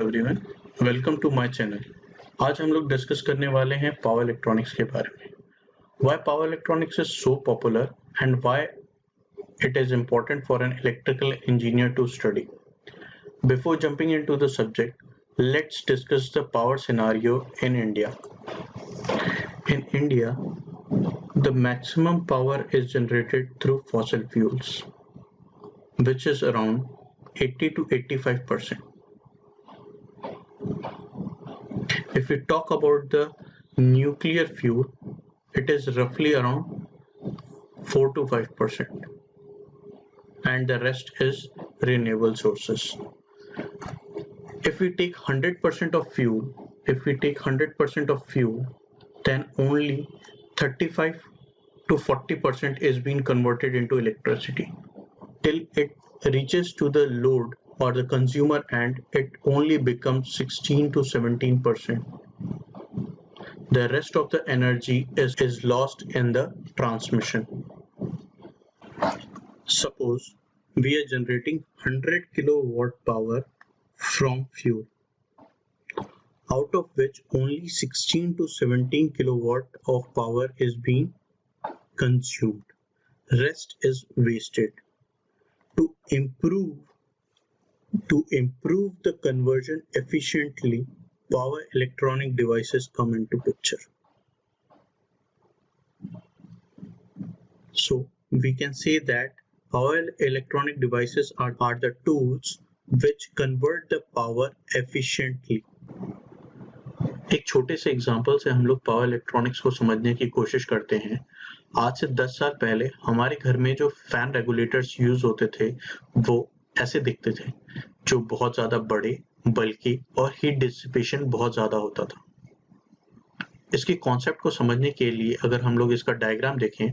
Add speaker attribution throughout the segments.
Speaker 1: Everyone, welcome to my channel. आज हम लोग डिस्कस करने वाले हैं पावर इलेक्ट्रॉनिक्स के बारे में। Why power electronics is so popular and why it is important for an electrical engineer to study. Before jumping into the subject, let's discuss the power scenario in India. In India, the maximum power is generated through fossil fuels, which is around 80 to 85%. If we talk about the nuclear fuel, it is roughly around 4 to 5%, and the rest is renewable sources. If we take 100% of fuel, then only 35 to 40% is being converted into electricity. Till it reaches to the load or the consumer end, it only becomes 16 to 17%. The rest of the energy is lost in the transmission. Suppose we are generating 100 kilowatt power from fuel, out of which only 16 to 17 kilowatt of power is being consumed. Rest is wasted. To improve the conversion efficiently, power electronic devices come into picture. So we can say that power electronic devices are the tools which convert the power efficiently. एक छोटे से example से हम लोग power electronics को समझने की कोशिश करते हैं। आज से 10 साल पहले हमारे घर में जो फैन रेगुलेटर्स यूज होते थे वो ऐसे दिखते थे, जो बहुत ज्यादा बड़े, बल्कि और हीट डिसिपेशन बहुत ज्यादा होता था। इसके कॉन्सेप्ट को समझने के लिए अगर हम लोग इसका डायग्राम देखें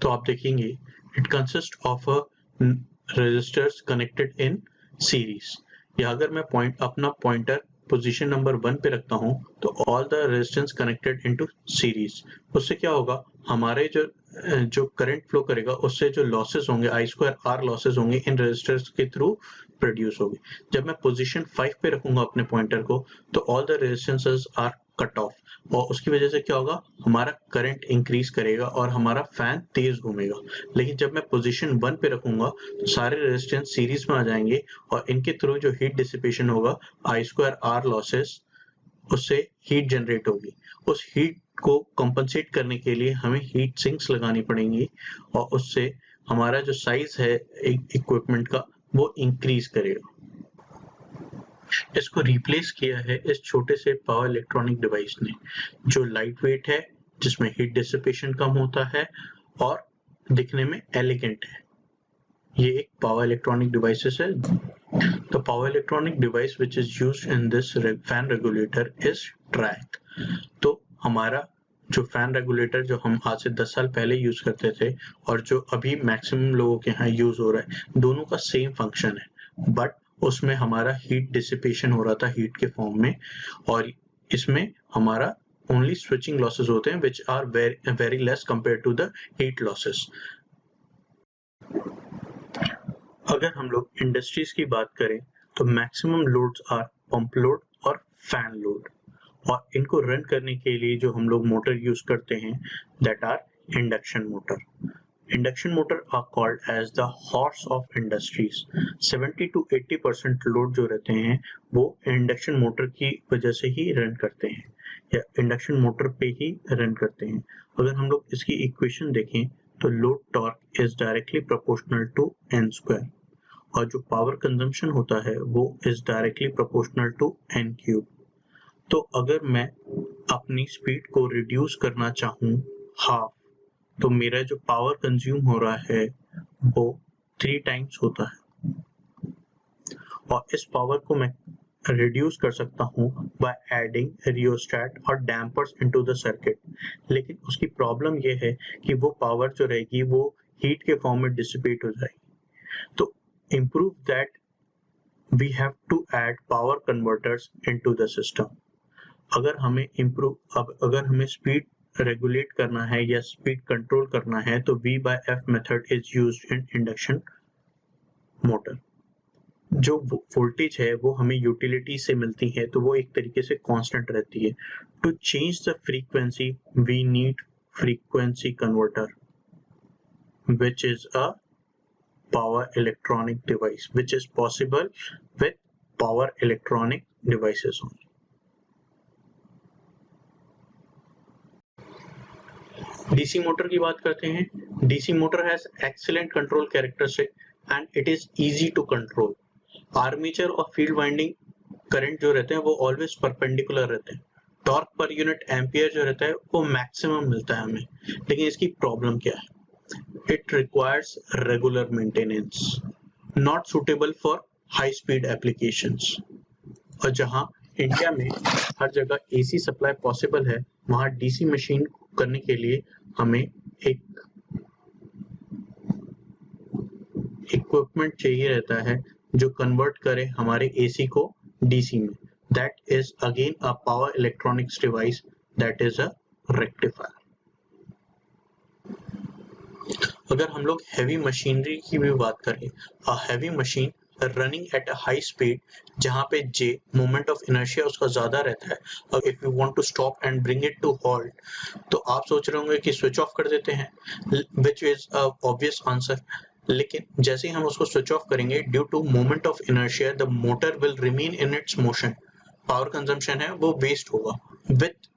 Speaker 1: तो आप देखेंगे it consist of a resistors connected in series. या अगर मैं अपना पॉइंटर पोजीशन नंबर 1 पे रखता हूं तो all the resistance connected into series. उससे क्या होगा, हमारे जो करंट फ्लो करेगा उससे जो लॉसेस होंगे, आई स्क्वायर आर लॉसेस होंगे, इन रेजिस्टर्स के थ्रू प्रोड्यूस होंगे। जब मैं पोजीशन 5 पे रखूंगा अपने पॉइंटर को तो all the resistances are cut off, और उसकी वजह से क्या होगा, हमारा करंट इंक्रीज करेगा और हमारा फैन तेज घूमेगा। लेकिन जब मैं पोजीशन 1 पे रखूंगा तो सारे रेजिस्टेंस सीरीज में आ जाएंगे और इनके थ्रू जो हीट डिसिपेशन होगा, आई स्क्वायर आर लॉसेस, उससे हीट जनरेट होगी। उस हीट को कंपनसेट करने के लिए हमें हीट सिंक्स लगानी पड़ेंगी और उससे हमारा जो साइज है इक्विपमेंट का वो इंक्रीज करेगा। इसको रिप्लेस किया है इस छोटे से पावर इलेक्ट्रॉनिक डिवाइस ने, जो लाइट वेट है, जिसमें हीट डिसिपेशन कम होता है और दिखने में एलिगेंट है। ये एक पावर इलेक्ट्रॉनिक डिवाइसेस है। The power electronic device which is used in this fan regulator is track. तो हमारा जो फैन रेगुलेटर जो हम आज से 10 साल पहले यूज करते थे और जो अभी मैक्सिमम लोगों के यहाँ यूज हो रहा है, दोनों का सेम फंक्शन है, बट उसमें हमारा हीट डिसिपेशन हो रहा था हीट के फॉर्म में, और इसमें हमारा ओनली स्विचिंग लॉसेस होते हैं which are very less compare to the heat losses. अगर हम लोग इंडस्ट्रीज की बात करें तो maximum loads are pump load और फैन लोड, और इनको रन करने के लिए जो हम लोग मोटर यूज करते हैं that are induction motor. Induction motor are called as the horse of industries. 70 to 80% load जो रहते हैं वो इंडक्शन मोटर की वजह से ही रन करते हैं या इंडक्शन मोटर पे ही रन करते हैं। अगर हम लोग इसकी इक्वेशन देखें तो load torque is directly proportional to N square, और जो पावर कंजम्पशन होता है वो is directly proportional to N cube. तो अगर मैं अपनी स्पीड को रिड्यूस करना चाहूँ हाफ, तो मेरा जो पावर कंज्यूम हो रहा है वो 3 टाइम्स होता है, और इस पावर को मैं रिड्यूस कर सकता हूँ बाय एडिंग रियोस्टेट और डैम्पर्स इनटू द सर्किट। लेकिन उसकी प्रॉब्लम ये है कि वो पावर जो रहेगी वो हीट के फॉर्म में डिसिपेट हो जाएगी। तो improve that we have to add power converters into the system. अगर हमें स्पीड रेगुलेट करना है या स्पीड कंट्रोल करना है तो V/F method is used in induction motor. जो वोल्टेज है वो हमें यूटिलिटी से मिलती है, तो वो एक तरीके से कांस्टेंट रहती है। To change the frequency we need frequency converter which is a power electronic device, which is possible with power electronic devices only. DC motor की बात करते हैं। DC motor has excellent control characteristic and it is easy to control. Armature और field winding current जो रहते हैं वो always perpendicular रहते हैं। टॉर्क पर यूनिट एम्पियर जो रहता है वो मैक्सिमम मिलता है हमें, लेकिन इसकी प्रॉब्लम क्या है? It requires regular maintenance, not suitable for high speed applications. और जहां इंडिया में हर जगह एसी सप्लाई पॉसिबल है, वहां डीसी मशीन करने के लिए हमें एक इक्विपमेंट चाहिए रहता है जो कन्वर्ट करे हमारे एसी को डीसी में। That is again a power electronics device, that is a rectifier. अगर हम लोग हैवी मशीनरी की भी बात करें, a heavy machine running at a high speed जहां पे जे मोमेंट ऑफ इनर्शिया उसका ज्यादा रहता है, और if you want to stop and bring it to halt, तो आप सोच रहे होंगे कि स्विच ऑफ कर देते हैं, which is a obvious answer. लेकिन जैसे ही हम उसको स्विच ऑफ करेंगे, due to moment of inertia the motor will remain in its motion, power consumption है वो वेस्ट होगा। With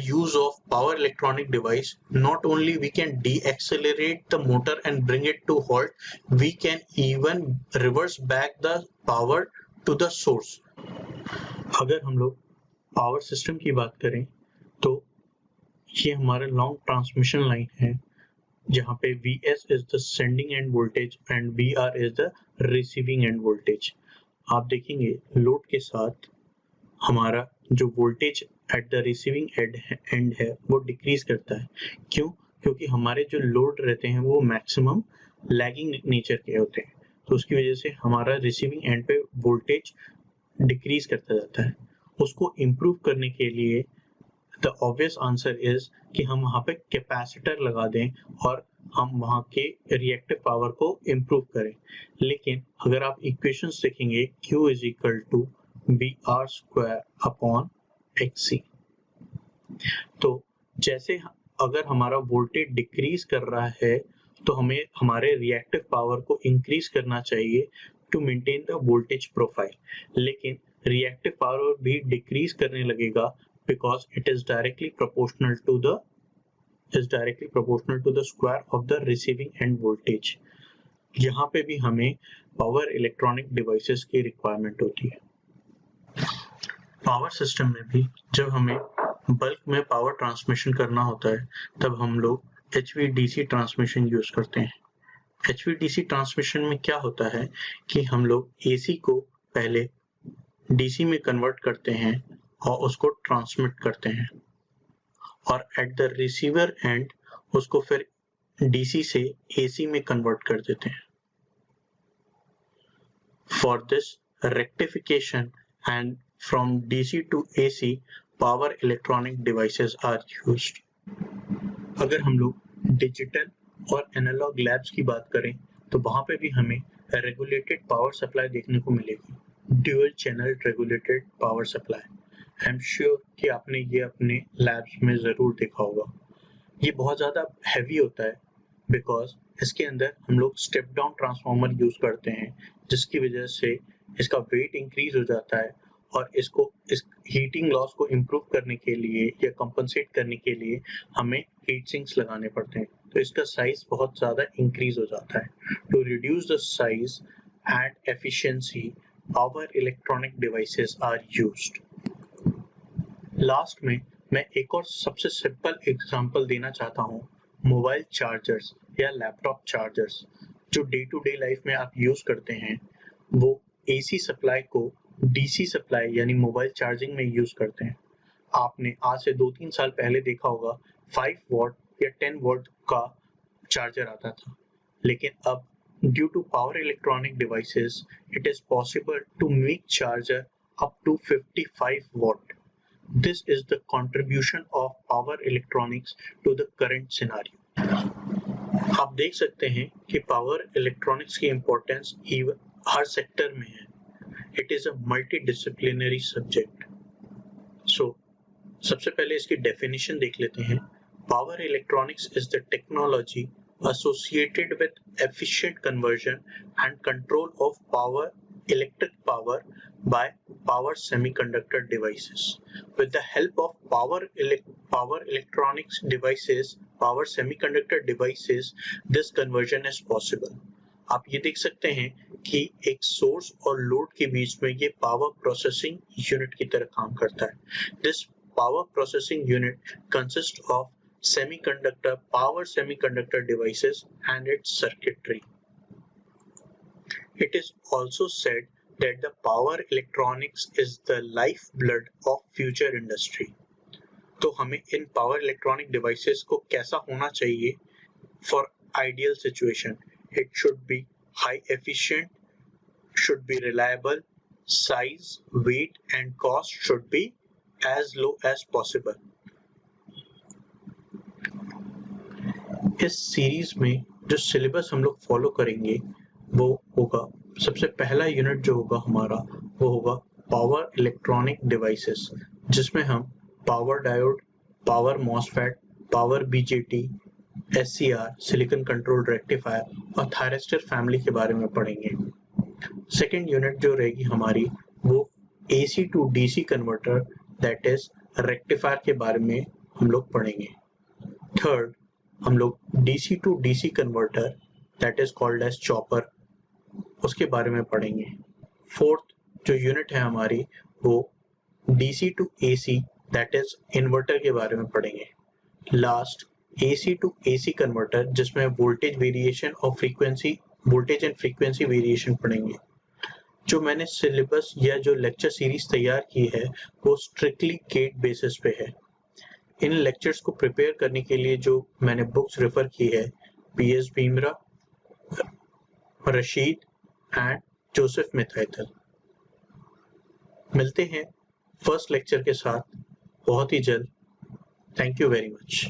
Speaker 1: use of power electronic device, not only we can deaccelerate the motor and bring it to halt, we can even reverse back the power to the source. अगर हम लोग power system की बात करें तो ये हमारा लॉन्ग ट्रांसमिशन लाइन है, जहाँ पे Vs is the sending end voltage and Vr is the receiving end voltage. आप देखेंगे लोड के साथ हमारा जो voltage at the receiving and है वो डिक्रीज करता है। क्यों? क्योंकि हमारे जो लोड रहते हैं वो मैक्सिमम लैगिंग नेचर के होते हैं, तो उसकी वजह से हमारा रिसीविंग एंड पे वोल्टेज डिक्रीज करता जाता है। उसको इम्प्रूव करने के लिए द ऑब्वियस आंसर इज कि हम वहाँ पे कैपेसिटर लगा दें और हम वहाँ के रिएक्टिव पावर को इम्प्रूव करें। लेकिन अगर आप इक्वेशंस देखेंगे, Q is equal to VR square upon XC, तो जैसे अगर हमारा वोल्टेज डिक्रीज कर रहा है तो हमें हमारे रिएक्टिव पावर को इंक्रीज करना चाहिए to maintain the voltage profile, लेकिन रिएक्टिव पावर भी डिक्रीज करने लगेगा because it is directly proportional to the square of the receiving end voltage. यहाँ पे भी हमें पावर इलेक्ट्रॉनिक डिवाइसेस की रिक्वायरमेंट होती है। पावर सिस्टम में भी जब हमें बल्क में पावर ट्रांसमिशन करना होता है, तब हम लोग HVDC ट्रांसमिशन यूज करते हैं। HVDC ट्रांसमिशन में क्या होता है कि हम लोग AC को पहले DC में कन्वर्ट करते हैं और उसको ट्रांसमिट करते हैं, और एट द रिसीवर एंड उसको फिर DC से AC में कन्वर्ट कर देते हैं। For this rectification and from DC to AC, power electronic devices are used. अगर हम लोग डिजिटल और एनालॉग लैब्स की बात करें तो वहां पे भी हमें रेगुलेटेड पावर सप्लाई देखने को मिलेगी, dual channel regulated power supply. I am sure कि आपने ये अपने लैब्स में जरूर देखा होगा। ये बहुत ज्यादा हैवी होता है बिकॉज इसके अंदर हम लोग स्टेप डाउन ट्रांसफार्मर यूज करते हैं, जिसकी वजह से इसका वेट इंक्रीज हो जाता है, और इस हीटिंग लॉस को इम्प्रूव करने के लिए या कंपनसेट करने के लिए हमें हीट सिंक्स लगाने पड़ते हैं, तो इसका साइज बहुत ज्यादा इंक्रीज हो जाता है। To reduce the size and efficiency, power electronic devices are used. Last में मैं एक और सबसे सिंपल एग्जांपल देना चाहता हूँ, मोबाइल चार्जर्स या लैपटॉप चार्जर्स जो डे टू डे लाइफ में आप यूज करते हैं, वो AC सप्लाई को DC सप्लाई यानी मोबाइल चार्जिंग में यूज करते हैं। आपने आज से 2-3 साल पहले देखा होगा 5 वॉट या 10 वॉट का चार्जर आता था, लेकिन अब due to power electronic devices it is possible to make charger up to 55 watt. This is the contribution of power electronics to the current scenario. आप देख सकते हैं कि पावर इलेक्ट्रॉनिक्स की इम्पोर्टेंस हर सेक्टर में है। It is a multidisciplinary subject. So सबसे पहले इसकी डेफिनेशन देख लेते हैं। Power electronics is the technology associated with efficient conversion and control of electric power by power semiconductor devices. With the help of power electronics devices, power semiconductor devices, this conversion is possible. आप ये देख सकते हैं कि एक source और load के बीच में ये पावर प्रोसेसिंग यूनिट की तरह काम करता है। This power processing unit consists of power semiconductor devices and its circuitry. It is also said that the power electronics is the lifeblood of future industry. तो हमें इन power electronic devices को कैसा होना चाहिए? For ideal situation, it should be high efficient, should be reliable, size, weight and cost should be as low as possible. इस series में जो syllabus हम लोग फॉलो करेंगे वो होगा, सबसे पहला यूनिट जो होगा हमारा वो होगा पावर इलेक्ट्रॉनिक डिवाइसेस, जिसमें हम power diode, power MOSFET, power BJT, SCR, silicon control rectifier और थायरिस्टर फैमिली के बारे में पढ़ेंगे। सेकेंड यूनिट जो रहेगी हमारी वो AC to DC converter that is rectifier के बारे में हम लोग पढ़ेंगे। थर्ड हम लोग DC to DC converter that is called as chopper, उसके बारे में पढ़ेंगे। फोर्थ जो यूनिट है हमारी वो DC to AC that is inverter के बारे में पढ़ेंगे। Last AC to AC converter जिसमें वोल्टेज वेरिएशन और frequency, voltage and frequency variation पढ़ेंगे। जो मैंने सिलेबस या जो लेक्चर सीरीज तैयार की है वो स्ट्रिक्टली गेट बेसिस पे है। इन लेक्चर्स को प्रिपेयर करने के लिए जो मैंने बुक्स रेफर की है PS Bhimra, Rashid and Joseph मिथाइथल। मिलते हैं फर्स्ट लेक्चर के साथ बहुत ही जल्द। Thank you very much.